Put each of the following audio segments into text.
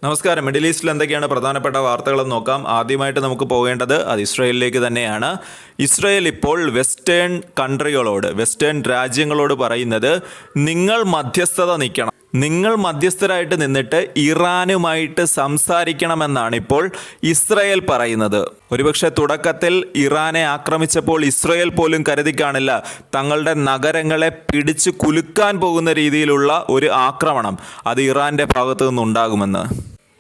നമസ്കാരം. മിഡിൽ ഈസ്റ്റിൽ എന്തൊക്കെയാണ് പ്രധാനപ്പെട്ട വാർത്തകളെന്ന് നോക്കാം. ആദ്യമായിട്ട് നമുക്ക് പോകേണ്ടത് അത് ഇസ്രായേലിലേക്ക് തന്നെയാണ്. ഇസ്രായേൽ ഇപ്പോൾ വെസ്റ്റേൺ രാജ്യങ്ങളോട് പറയുന്നത്, നിങ്ങൾ മധ്യസ്ഥത നിൽക്കണം, നിങ്ങൾ മധ്യസ്ഥരായിട്ട് നിന്നിട്ട് ഇറാനുമായിട്ട് സംസാരിക്കണമെന്നാണ് ഇപ്പോൾ ഇസ്രായേൽ പറയുന്നത്. ഒരുപക്ഷെ തുടക്കത്തിൽ ഇറാനെ ആക്രമിച്ചപ്പോൾ ഇസ്രായേൽ പോലും കരുതി കാണില്ല തങ്ങളുടെ നഗരങ്ങളെ പിടിച്ചു കുലുക്കാൻ പോകുന്ന രീതിയിലുള്ള ഒരു ആക്രമണം അത് ഇറാന്റെ ഭാഗത്തു നിന്നുണ്ടാകുമെന്ന്.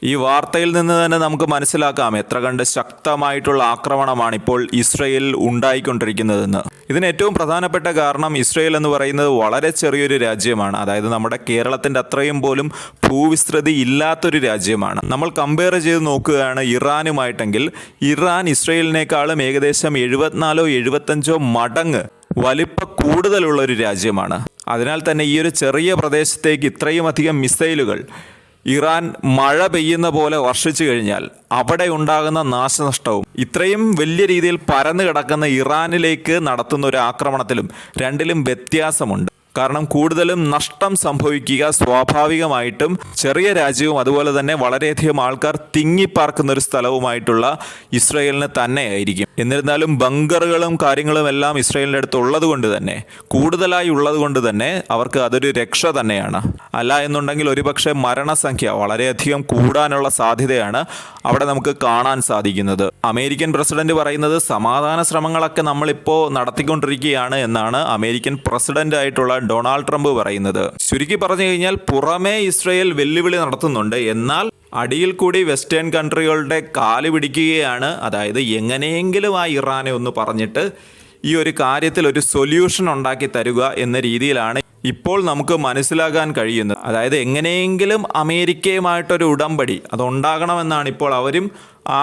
ഈ വാർത്തയിൽ നിന്ന് തന്നെ നമുക്ക് മനസ്സിലാക്കാം എത്ര കണ്ട് ശക്തമായിട്ടുള്ള ആക്രമണമാണ് ഇപ്പോൾ ഇസ്രായേൽ ഉണ്ടായിക്കൊണ്ടിരിക്കുന്നതെന്ന്. ഇതിന് ഏറ്റവും പ്രധാനപ്പെട്ട കാരണം ഇസ്രായേൽ എന്ന് പറയുന്നത് വളരെ ചെറിയൊരു രാജ്യമാണ്. അതായത് നമ്മുടെ കേരളത്തിൻ്റെ അത്രയും പോലും ഭൂവിസ്തൃതി ഇല്ലാത്തൊരു രാജ്യമാണ്. നമ്മൾ കമ്പയർ ചെയ്ത് നോക്കുകയാണ് ഇറാനുമായിട്ടെങ്കിൽ ഇറാൻ ഇസ്രായേലിനേക്കാളും ഏകദേശം 74-75 മടങ്ങ് വലിപ്പ കൂടുതലുള്ള ഒരു രാജ്യമാണ്. അതിനാൽ തന്നെ ഈ ഒരു ചെറിയ പ്രദേശത്തേക്ക് ഇത്രയും അധികം മിസൈലുകൾ ഇറാൻ മഴ പെയ്യുന്ന പോലെ വർഷിച്ചു കഴിഞ്ഞാൽ അവിടെ ഉണ്ടാകുന്ന നാശനഷ്ടവും ഇത്രയും വലിയ രീതിയിൽ പരന്നു കിടക്കുന്ന ഇറാനിലേക്ക് നടത്തുന്ന ഒരു ആക്രമണത്തിലും രണ്ടിലും വ്യത്യാസമുണ്ട്. കാരണം കൂടുതലും നഷ്ടം സംഭവിക്കുക സ്വാഭാവികമായിട്ടും ചെറിയ രാജ്യവും അതുപോലെ തന്നെ വളരെയധികം ആൾക്കാർ തിങ്ങിപ്പാർക്കുന്ന ഒരു സ്ഥലവുമായിട്ടുള്ള ഇസ്രായേലിന് തന്നെയായിരിക്കും. എന്നിരുന്നാലും ബങ്കറുകളും കാര്യങ്ങളും എല്ലാം ഇസ്രായേലിൻ്റെ അടുത്ത് ഉള്ളത് കൊണ്ട് തന്നെ, കൂടുതലായി ഉള്ളത് കൊണ്ട് തന്നെ അവർക്ക് അതൊരു രക്ഷ തന്നെയാണ്. അല്ല എന്നുണ്ടെങ്കിൽ ഒരുപക്ഷെ മരണസംഖ്യ വളരെയധികം കൂടാനുള്ള സാധ്യതയാണ് അവിടെ നമുക്ക് കാണാൻ സാധിക്കുന്നത്. അമേരിക്കൻ പ്രസിഡന്റ് പറയുന്നത് സമാധാന ശ്രമങ്ങളൊക്കെ നമ്മളിപ്പോൾ നടത്തിക്കൊണ്ടിരിക്കുകയാണ് എന്നാണ് അമേരിക്കൻ പ്രസിഡന്റ് ആയിട്ടുള്ള ഡൊണാൾഡ് ട്രംപ് പറയുന്നത്. ചുരുക്കി പറഞ്ഞു കഴിഞ്ഞാൽ പുറമേ ഇസ്രായേൽ വെല്ലുവിളി നടത്തുന്നുണ്ട്, എന്നാൽ അടിയിൽ കൂടി വെസ്റ്റേൺ കൺട്രികളുടെ കാല് പിടിക്കുകയാണ്. അതായത് എങ്ങനെയെങ്കിലും ആ ഇറാനെ ഒന്ന് പറഞ്ഞിട്ട് ഈ ഒരു കാര്യത്തിൽ ഒരു സൊല്യൂഷൻ ഉണ്ടാക്കി തരുക എന്ന രീതിയിലാണ് ഇപ്പോൾ നമുക്ക് മനസ്സിലാക്കാൻ കഴിയുന്നത്. അതായത് എങ്ങനെയെങ്കിലും അമേരിക്കയുമായിട്ടൊരു ഉടമ്പടി അതുണ്ടാകണമെന്നാണ് ഇപ്പോൾ അവരും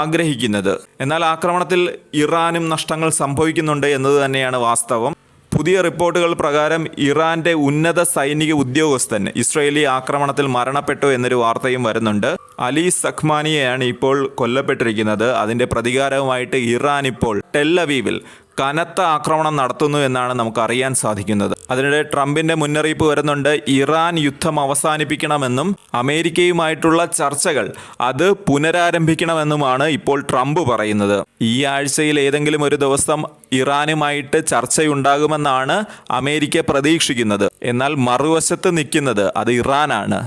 ആഗ്രഹിക്കുന്നത്. എന്നാൽ ആക്രമണത്തിൽ ഇറാനും നഷ്ടങ്ങൾ സംഭവിക്കുന്നുണ്ട് എന്നത് തന്നെയാണ് വാസ്തവം. പുതിയ റിപ്പോർട്ടുകൾ പ്രകാരം ഇറാന്റെ ഉന്നത സൈനിക ഉദ്യോഗസ്ഥൻ ഇസ്രായേലി ആക്രമണത്തിൽ മരണപ്പെട്ടു എന്നൊരു വാർത്തയും വരുന്നുണ്ട്. അലി സഖ്മാനിയെയാണ് ഇപ്പോൾ കൊല്ലപ്പെട്ടിരിക്കുന്നത്. അതിന്റെ പ്രതികാരവുമായിട്ട് ഇറാൻ ഇപ്പോൾ ടെൽ അവീവിൽ കനത്ത ആക്രമണം നടത്തുന്നു എന്നാണ് നമുക്ക് അറിയാൻ സാധിക്കുന്നത്. അതിനിടെ ട്രംപിന്റെ മുന്നറിയിപ്പ് വരുന്നുണ്ട്, ഇറാൻ യുദ്ധം അവസാനിപ്പിക്കണമെന്നും അമേരിക്കയുമായിട്ടുള്ള ചർച്ചകൾ അത് പുനരാരംഭിക്കണമെന്നുമാണ് ഇപ്പോൾ ട്രംപ് പറയുന്നത്. ഈ ആഴ്ചയിൽ ഏതെങ്കിലും ഒരു ദിവസം ഇറാനുമായിട്ട് ചർച്ചയുണ്ടാകുമെന്നാണ് അമേരിക്ക പ്രതീക്ഷിക്കുന്നത്. എന്നാൽ മറുവശത്ത് നിൽക്കുന്നത് അത് ഇറാനാണ്.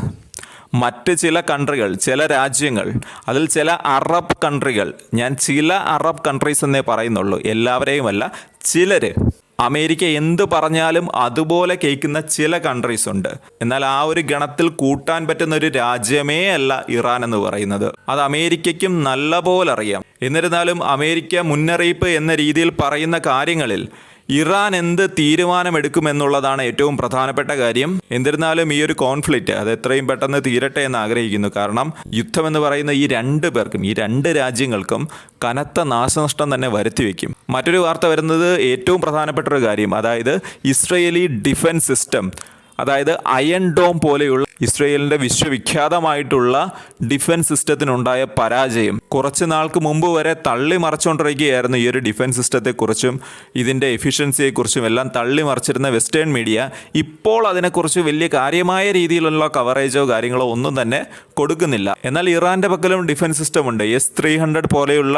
മറ്റ് ചില കൺട്രികൾ, ചില രാജ്യങ്ങൾ, അതിൽ ചില അറബ് കൺട്രികൾ, ഞാൻ ചില അറബ് കൺട്രീസ് എന്നേ പറയുന്നുള്ളൂ, എല്ലാവരെയുമല്ല, ചിലർ അമേരിക്ക എന്ത് പറഞ്ഞാലും അതുപോലെ കേൾക്കുന്ന ചില കൺട്രീസ് ഉണ്ട്. എന്നാൽ ആ ഒരു ഗണത്തിൽ കൂട്ടാൻ പറ്റുന്ന ഒരു രാജ്യമേ അല്ല ഇറാൻ എന്ന് പറയുന്നത്. അത് അമേരിക്കയ്ക്കും നല്ല പോലെ അറിയാം. എന്നിരുന്നാലും അമേരിക്ക മുന്നറിയിപ്പ് എന്ന രീതിയിൽ പറയുന്ന കാര്യങ്ങളിൽ ഇറാൻ എന്ത് തീരുമാനമെടുക്കുമെന്നുള്ളതാണ് ഏറ്റവും പ്രധാനപ്പെട്ട കാര്യം. എന്നിരുന്നാലും ഈ ഒരു കോൺഫ്ലിക്റ്റ് അത് എത്രയും പെട്ടെന്ന് തീരട്ടെ എന്ന് ആഗ്രഹിക്കുന്നു. കാരണം യുദ്ധം എന്ന് പറയുന്ന ഈ രണ്ട് രാജ്യങ്ങൾക്കും കനത്ത നാശനഷ്ടം തന്നെ വരുത്തിവെക്കും. മറ്റൊരു വാർത്ത വരുന്നത് ഏറ്റവും പ്രധാനപ്പെട്ട ഒരു കാര്യം, അതായത് ഇസ്രയേലി ഡിഫൻസ് സിസ്റ്റം, അതായത് അയൺ ഡോം പോലെയുള്ള ഇസ്രയേലിൻ്റെ വിശ്വവിഖ്യാതമായിട്ടുള്ള ഡിഫൻസ് സിസ്റ്റത്തിനുണ്ടായ പരാജയം കുറച്ച് നാൾക്ക് മുമ്പ് വരെ തള്ളി മറിച്ചുകൊണ്ടിരിക്കുകയായിരുന്നു. ഈ ഒരു ഡിഫൻസ് സിസ്റ്റത്തെക്കുറിച്ചും ഇതിൻ്റെ എഫിഷ്യൻസിയെക്കുറിച്ചും എല്ലാം തള്ളി മറിച്ചിരുന്ന വെസ്റ്റേൺ മീഡിയ ഇപ്പോൾ അതിനെക്കുറിച്ച് വലിയ കാര്യമായ രീതിയിലുള്ള കവറേജോ കാര്യങ്ങളോ ഒന്നും തന്നെ കൊടുക്കുന്നില്ല. എന്നാൽ ഇറാൻ്റെ പക്കലും ഡിഫൻസ് സിസ്റ്റം ഉണ്ട്. S-300 പോലെയുള്ള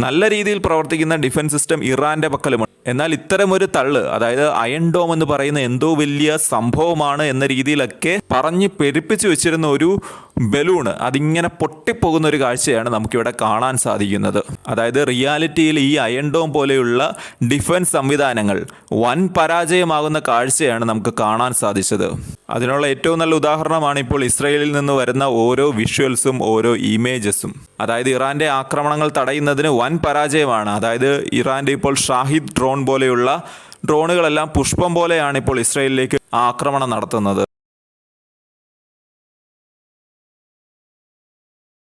നല്ല രീതിയിൽ പ്രവർത്തിക്കുന്ന ഡിഫൻസ് സിസ്റ്റം ഇറാൻ്റെ പക്കലുമുണ്ട്. എന്നാൽ ഇത്തരമൊരു തള്ള്, അതായത് അയൺ ഡോം എന്ന് പറയുന്ന എന്തോ വലിയ സംഭവമാണ് എന്ന രീതിയിലൊക്കെ പറഞ്ഞ് പെരുപ്പിച്ച് വെച്ചിരുന്ന ഒരു ബലൂണ് അതിങ്ങനെ പൊട്ടിപ്പോകുന്ന ഒരു കാഴ്ചയാണ് നമുക്കിവിടെ കാണാൻ സാധിക്കുന്നത്. അതായത് റിയാലിറ്റിയിൽ ഈ അയൺ ഡോം പോലെയുള്ള ഡിഫൻസ് സംവിധാനങ്ങൾ വൻ പരാജയമാകുന്ന കാഴ്ചയാണ് നമുക്ക് കാണാൻ സാധിച്ചത്. അതിനുള്ള ഏറ്റവും നല്ല ഉദാഹരണമാണ് ഇപ്പോൾ ഇസ്രായേലിൽ നിന്ന് വരുന്ന ഓരോ വിഷ്വൽസും ഓരോ ഇമേജസും. അതായത് ഇറാന്റെ ആക്രമണങ്ങൾ തടയുന്നതിന് വൻ പരാജയമാണ്. അതായത് ഇറാന്റെ ഇപ്പോൾ ഷാഹിദ് ഡ്രോൺ പോലെയുള്ള ഡ്രോണുകളെല്ലാം പുഷ്പം പോലെയാണ് ഇപ്പോൾ ഇസ്രായേലിലേക്ക് ആക്രമണം നടത്തുന്നത്.